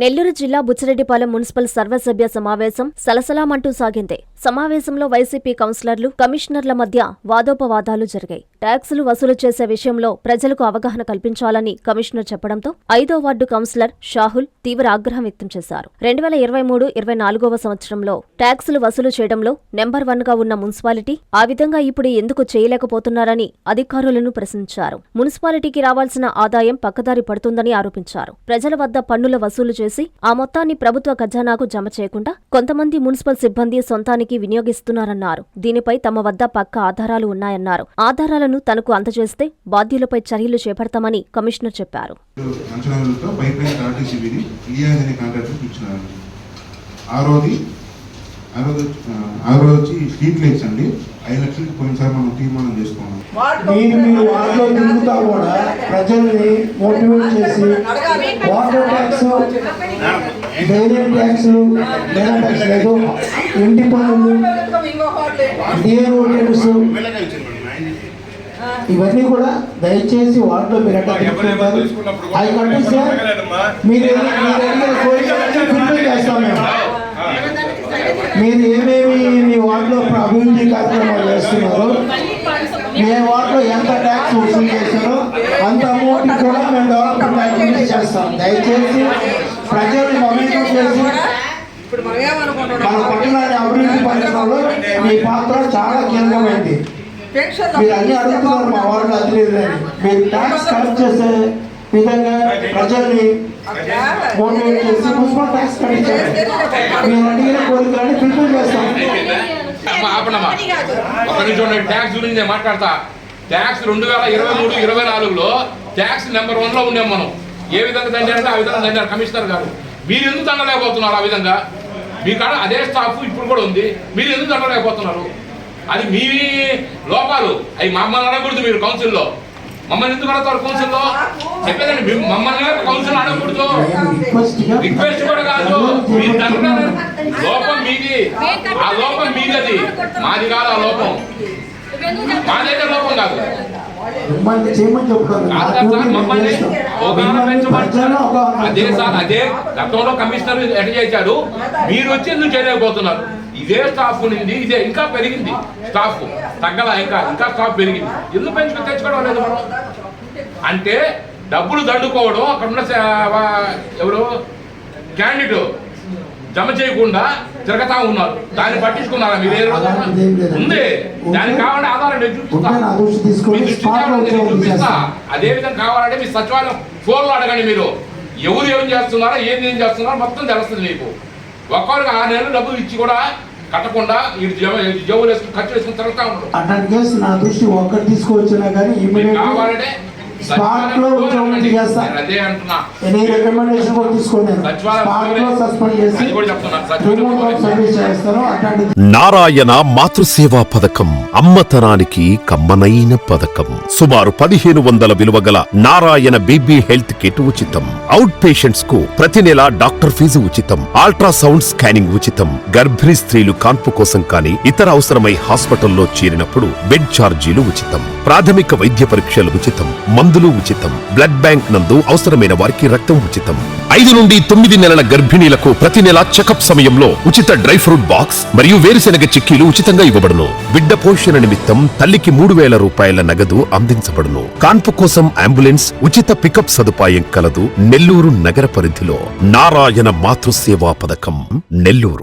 నెల్లూరు జిల్లా బుచ్చిరెడ్డిపాలెం మున్సిపల్ సర్వసభ్య సమావేశం సలసలామంటూ సాగింది. సమావేశంలో వైసీపీ కౌన్సిలర్లు, కమిషనర్ల మధ్య వాదోపవాదాలు జరిగాయి. ట్యాక్సులు వసూలు చేసే విషయంలో ప్రజలకు అవగాహన కల్పించాలని కమిషనర్ చెప్పడంతో 5వ వార్డు కౌన్సిలర్ షాహుల్ తీవ్ర ఆగ్రహం వ్యక్తం చేశారు. 2023-24వ సంవత్సరంలో ట్యాక్సులు వసూలు చేయడంలో నెంబర్ 1గా ఉన్న మున్సిపాలిటీ ఆ విధంగా ఇప్పుడు ఎందుకు చేయలేకపోతున్నారని అధికారులను ప్రశ్నించారు. మున్సిపాలిటీకి రావాల్సిన ఆదాయం పక్కదారి పడుతుందని ఆరోపించారు. ప్రజల వద్ద పన్నుల వసూలు చేసి ఆ మొత్తాన్ని ప్రభుత్వ ఖజానాకు జమ చేయకుండా కొంతమంది మున్సిపల్ సిబ్బంది సొంతానికి వినియోగిస్తున్నారన్నారు. దీనిపై తమ వద్ద పక్కా ఆధారాలు ఉన్నాయన్నారు. ఆధారాలను తనకు అందజేస్తే బాధ్యులపై చర్యలు చేపడతామని కమిషనర్ చెప్పారు. మీరు వాటిలో తిరుగుతా కూడా ప్రజల్ని మోటివేట్ చేసి వాటర్ ట్యాక్స్, డైరీ ట్యాక్స్, లేదు ఇంటి పన్నులు, డిఆర్ఓ ట్యాక్స్, ఇవన్నీ కూడా దయచేసి వాటిలో మీరు ఎట్లా తీసుకుంటారు అవి కట్టిస్తే మీరు చేస్తాం. మీరు ఏమేమి మీ వార్డులో అభివృద్ధి కార్యక్రమాలు చేస్తున్నారో, ఏ వార్డులో ఎంత ట్యాక్స్ వసూలు చేస్తారో అంత అమౌంట్ కూడా మేము డెవలప్మెంట్ యాక్టివిటీ చేస్తాం. దయచేసి ప్రజల్ని మమేకం చేసి మన పట్టణాన్ని అభివృద్ధి పరచడంలో మీ పాత్ర చాలా కీలకమైంది. మీరు అన్ని అడుగుతున్నారు మా వార్డులో అది లేదని. మీరు ట్యాక్స్ కలెక్ట్ చేసే విధంగా ప్రజల్ని మోటివేట్ చేసి మున్సిపల్ ట్యాక్స్ కట్టించాలి. మేము అడిగిన కోరికలని ఫుల్ఫిల్ చేస్తాం. ట్యాక్స్ గురించి మాట్లాడతా. ట్యాక్స్ 2023-24లో ట్యాక్స్ నెంబర్ 1లో ఉన్నాం మనం. ఏ విధంగా దండారంటే ఆ విధంగా దండారు కమిషనర్ గారు. మీరు ఎందుకు దండలేకపోతున్నారు? ఆ విధంగా మీ కాడ అదే స్టాఫ్ ఇప్పుడు కూడా ఉంది, మీరు ఎందుకు దండలేకపోతున్నారు? అది మీ లోపాలు. అవి మమ్మల్ని అడగకూడదు. మీరు కౌన్సిల్లో మమ్మల్ని ఎందుకు అడుగుతారు? కౌన్సిల్లో చెప్పేదండి, మమ్మల్ని కౌన్సిల్ అడగకూడదు. రిక్వెస్ట్ కూడా కాదు. మీరు లోపం మీది, ఆ లోపం మీది, అది మాది కాదు. ఆ లోపం మాదైతే లోపం కాదు. అదే సార్, అదే గతంలో కమిషనర్ ఎట చేశాడు, మీరు వచ్చి ఎందుకు చేయలేకపోతున్నారు? ఇదే స్టాఫ్ ఉంది, ఇదే ఇంకా పెరిగింది స్టాఫ్, తగ్గల ఇంకా స్టాఫ్ పెరిగింది. ఎందుకు పెంచుకొని తెచ్చుకోవడం లేదు మనం? అంటే డబ్బులు దండుకోవడం, అక్కడున్న ఎవరు క్యాండిడేట్ జమ చేయకుండా తిరగతా ఉన్నారు. దాన్ని పట్టించుకున్నారా మీరు? ఉంది, దానికి కావాలంటే ఆధారం చూపిస్తా. అదే విధంగా కావాలంటే మీ సచివాలయం ఫోన్లో అడగండి. మీరు ఎవరు ఏం చేస్తున్నారో, ఏం చేస్తున్నారో మొత్తం తెలుస్తుంది మీకు. ఒక్కరికి 6 నెలలు డబ్బులు ఇచ్చి కూడా కట్టకుండా జబ్బులు వేసుకుని ఖర్చు వేసుకుని తిరుగుతా ఉంటారు. అట్లాంటి కేసు నా దృష్టి ఒక్కటి తీసుకొచ్చినా కానీ కావాలంటే అదే అంటున్నా. నారాయణ మాతృసేవా పథకం అమ్మతనానికి కమ్మనైన పథకం. సుమారు 1500 విలువగల నారాయణ బేబీ హెల్త్ కిట్ ఉచితం. అవుట్ పేషెంట్స్ కు ప్రతి నెల డాక్టర్ ఫీజు ఉచితం. అల్ట్రాసౌండ్ స్కానింగ్ ఉచితం. గర్భిణీ స్త్రీలు కాన్పు కోసం కానీ ఇతర అవసరమై హాస్పిటల్లో చేరినప్పుడు బెడ్ ఛార్జీలు ఉచితం. ప్రాథమిక వైద్య పరీక్షలు ఉచితం. మందులు ఉచితం. బ్లడ్ బ్యాంక్ నందు అవసరమైన వారికి రక్తం ఉచితం. 5 నుండి 9 నెలల గర్భిణీలకు ప్రతి నెల చెకప్ సమయంలో ఉచిత డ్రై ఫ్రూట్ బాక్స్ మరియు వేరుశెనగ చిక్కీలు ఉచితంగా ఇవ్వబడును. బిడ్డ పోషణ నిమిత్తం తల్లికి 3000 రూపాయల నగదు అందించబడును. కాన్పు కోసం అంబులెన్స్ ఉచిత పికప్ సదుపాయం కలదు. నెల్లూరు నగర పరిధిలో నారాయణ మాతృసేవా పథకం, నెల్లూరు.